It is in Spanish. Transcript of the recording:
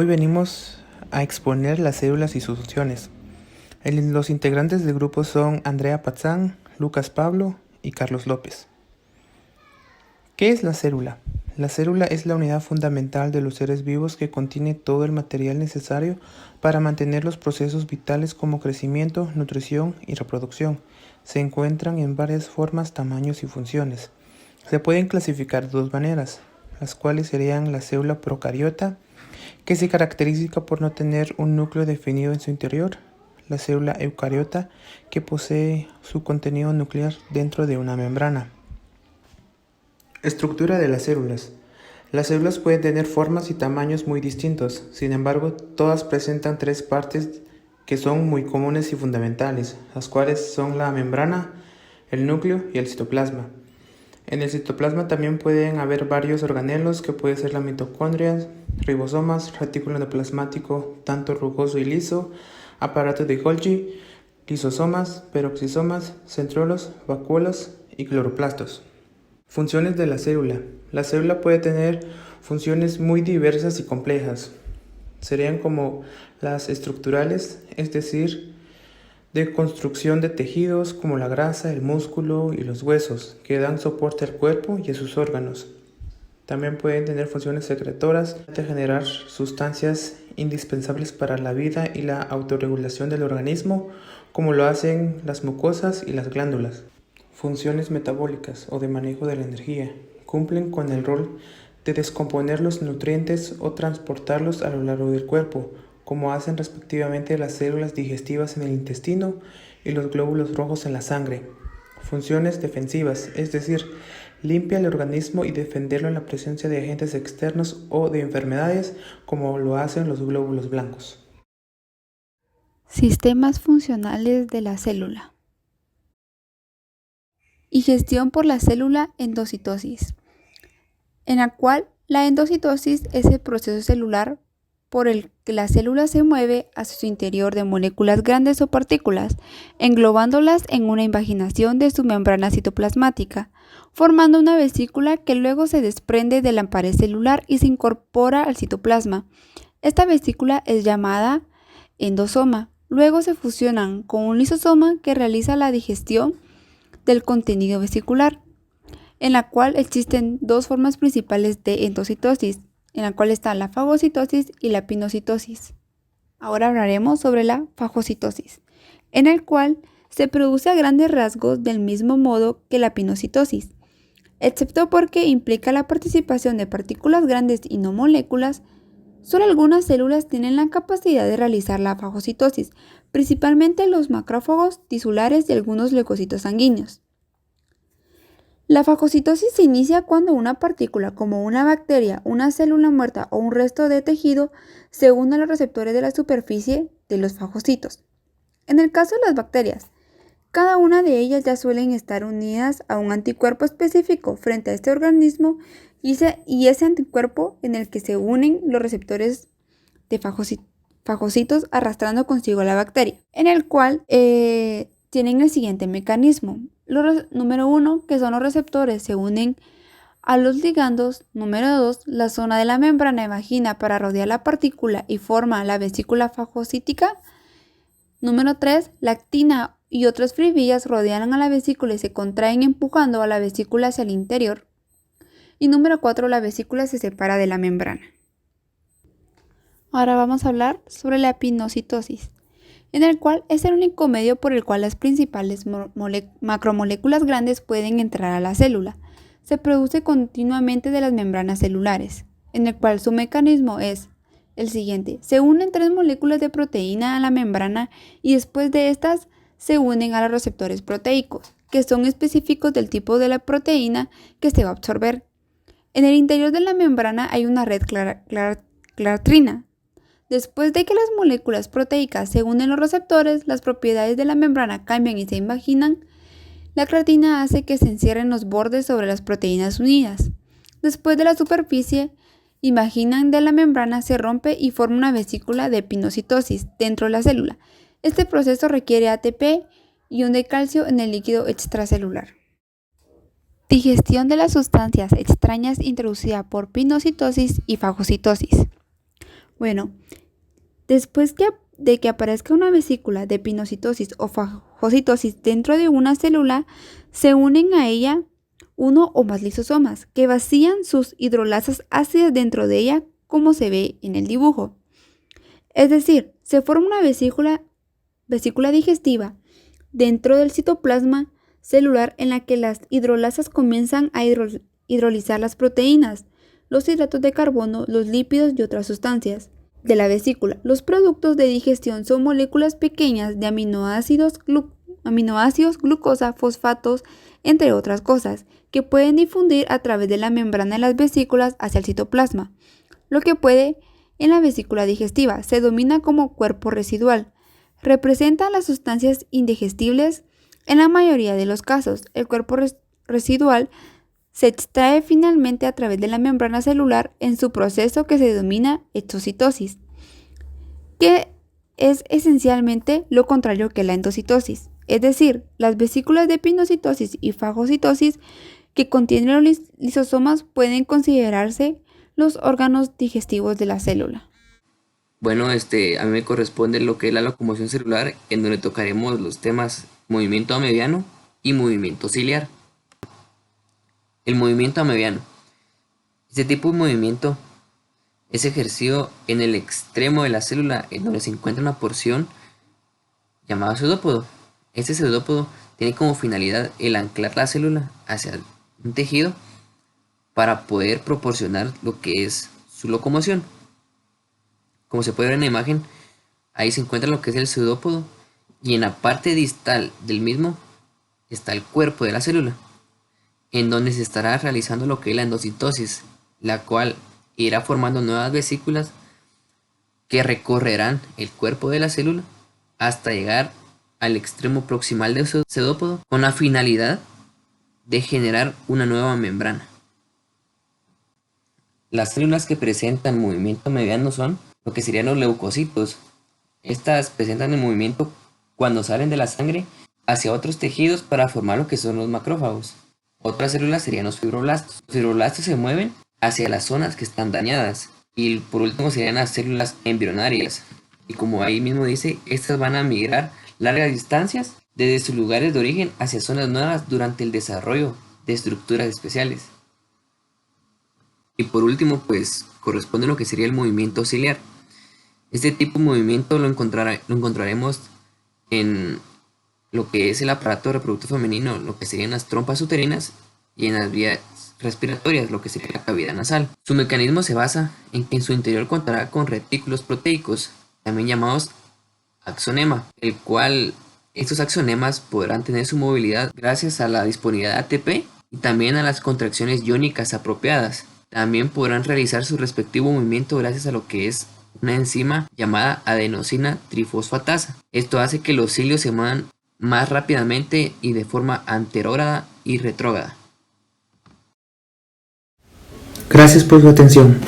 Hoy venimos a exponer las células y sus funciones. Los integrantes del grupo son Andrea Pazán, Lucas Pablo y Carlos López. ¿Qué es la célula? La célula es la unidad fundamental de los seres vivos que contiene todo el material necesario para mantener los procesos vitales como crecimiento, nutrición y reproducción. Se encuentran en varias formas, tamaños y funciones. Se pueden clasificar de dos maneras, las cuales serían la célula procariota, que se caracteriza por no tener un núcleo definido en su interior, la célula eucariota, que posee su contenido nuclear dentro de una membrana. Estructura de las células. Las células pueden tener formas y tamaños muy distintos, sin embargo, todas presentan tres partes que son muy comunes y fundamentales, las cuales son la membrana, el núcleo y el citoplasma. En el citoplasma también pueden haber varios organelos que pueden ser la mitocondria, ribosomas, retículo endoplasmático, tanto rugoso y liso, aparato de Golgi, lisosomas, peroxisomas, centriolos, vacuolos y cloroplastos. Funciones de la célula. La célula puede tener funciones muy diversas y complejas. Serían como las estructurales, es decir, de construcción de tejidos como la grasa, el músculo y los huesos, que dan soporte al cuerpo y a sus órganos. También pueden tener funciones secretoras de generar sustancias indispensables para la vida y la autorregulación del organismo, como lo hacen las mucosas y las glándulas. Funciones metabólicas o de manejo de la energía. Cumplen con el rol de descomponer los nutrientes o transportarlos a lo largo del cuerpo, como hacen respectivamente las células digestivas en el intestino y los glóbulos rojos en la sangre. Funciones defensivas, es decir, limpia el organismo y defenderlo en la presencia de agentes externos o de enfermedades, como lo hacen los glóbulos blancos. Sistemas funcionales de la célula. Y gestión por la célula endocitosis, en la cual la endocitosis es el proceso celular por el que la célula se mueve hacia su interior de moléculas grandes o partículas, englobándolas en una invaginación de su membrana citoplasmática, formando una vesícula que luego se desprende de la pared celular y se incorpora al citoplasma. Esta vesícula es llamada endosoma. Luego se fusionan con un lisosoma que realiza la digestión del contenido vesicular, en la cual existen dos formas principales de endocitosis, en la cual está la fagocitosis y la pinocitosis. Ahora hablaremos sobre la fagocitosis, en el cual se produce a grandes rasgos del mismo modo que la pinocitosis, excepto porque implica la participación de partículas grandes y no moléculas. Solo algunas células tienen la capacidad de realizar la fagocitosis, principalmente los macrófagos tisulares y algunos leucocitos sanguíneos. La fagocitosis se inicia cuando una partícula, como una bacteria, una célula muerta o un resto de tejido, se une a los receptores de la superficie de los fagocitos. En el caso de las bacterias, cada una de ellas ya suelen estar unidas a un anticuerpo específico frente a este organismo y ese anticuerpo en el que se unen los receptores de fagocitos arrastrando consigo a la bacteria, en el cual tienen el siguiente mecanismo. Número 1, que son los receptores, se unen a los ligandos. Número 2, la zona de la membrana vagina para rodear la partícula y forma la vesícula fagocítica. Número 3, la actina y otras fibrilas rodean a la vesícula y se contraen empujando a la vesícula hacia el interior. Y número 4, la vesícula se separa de la membrana. Ahora vamos a hablar sobre la pinocitosis, en el cual es el único medio por el cual las principales macromoléculas grandes pueden entrar a la célula. Se produce continuamente de las membranas celulares, en el cual su mecanismo es el siguiente. Se unen tres moléculas de proteína a la membrana y después de estas se unen a los receptores proteicos, que son específicos del tipo de la proteína que se va a absorber. En el interior de la membrana hay una red clatrina. Después de que las moléculas proteicas se unen a los receptores, las propiedades de la membrana cambian y se invaginan. La creatina hace que se encierren los bordes sobre las proteínas unidas. Después de la superficie imaginan de la membrana se rompe y forma una vesícula de pinocitosis dentro de la célula. Este proceso requiere ATP y ion de calcio en el líquido extracelular. Digestión de las sustancias extrañas introducida por pinocitosis y fagocitosis. Bueno, después de que aparezca una vesícula de pinocitosis o fagocitosis dentro de una célula, se unen a ella uno o más lisosomas que vacían sus hidrolasas ácidas dentro de ella, como se ve en el dibujo. Es decir, se forma una vesícula digestiva dentro del citoplasma celular en la que las hidrolasas comienzan a hidrolizar las proteínas, los hidratos de carbono, los lípidos y otras sustancias de la vesícula. Los productos de digestión son moléculas pequeñas de aminoácidos, glucosa, fosfatos, entre otras cosas, que pueden difundir a través de la membrana de las vesículas hacia el citoplasma. Lo que puede en la vesícula digestiva se denomina como cuerpo residual. Representa las sustancias indigestibles. En la mayoría de los casos, el cuerpo residual se extrae finalmente a través de la membrana celular en su proceso que se denomina exocitosis, que es esencialmente lo contrario que la endocitosis. Es decir, las vesículas de pinocitosis y fagocitosis que contienen los lisosomas pueden considerarse los órganos digestivos de la célula. Bueno, a mí me corresponde lo que es la locomoción celular, en donde tocaremos los temas movimiento ameboiano y movimiento ciliar. El movimiento ameboiano. Este tipo de movimiento es ejercido en el extremo de la célula, en donde se encuentra una porción llamada pseudópodo. Este pseudópodo tiene como finalidad el anclar la célula hacia un tejido para poder proporcionar lo que es su locomoción. Como se puede ver en la imagen, ahí se encuentra lo que es el pseudópodo, y en la parte distal del mismo está el cuerpo de la célula, en donde se estará realizando lo que es la endocitosis, la cual irá formando nuevas vesículas que recorrerán el cuerpo de la célula hasta llegar al extremo proximal del pseudópodo, con la finalidad de generar una nueva membrana. Las células que presentan movimiento mediano son lo que serían los leucocitos. Estas presentan el movimiento cuando salen de la sangre hacia otros tejidos para formar lo que son los macrófagos. Otras células serían los fibroblastos. Los fibroblastos se mueven hacia las zonas que están dañadas. Y por último serían las células embrionarias. Y como ahí mismo dice, estas van a migrar largas distancias desde sus lugares de origen hacia zonas nuevas durante el desarrollo de estructuras especiales. Y por último, pues corresponde lo que sería el movimiento ciliar. Este tipo de movimiento lo encontraremos en lo que es el aparato reproductor femenino, lo que serían las trompas uterinas, y en las vías respiratorias, lo que sería la cavidad nasal. Su mecanismo se basa en que en su interior contará con retículos proteicos, también llamados axonema, el cual estos axonemas podrán tener su movilidad gracias a la disponibilidad de ATP y también a las contracciones iónicas apropiadas. También podrán realizar su respectivo movimiento gracias a lo que es una enzima llamada adenosina trifosfatasa. Esto hace que los cilios se muevan más rápidamente y de forma anterógrada y retrógrada. Gracias por su atención.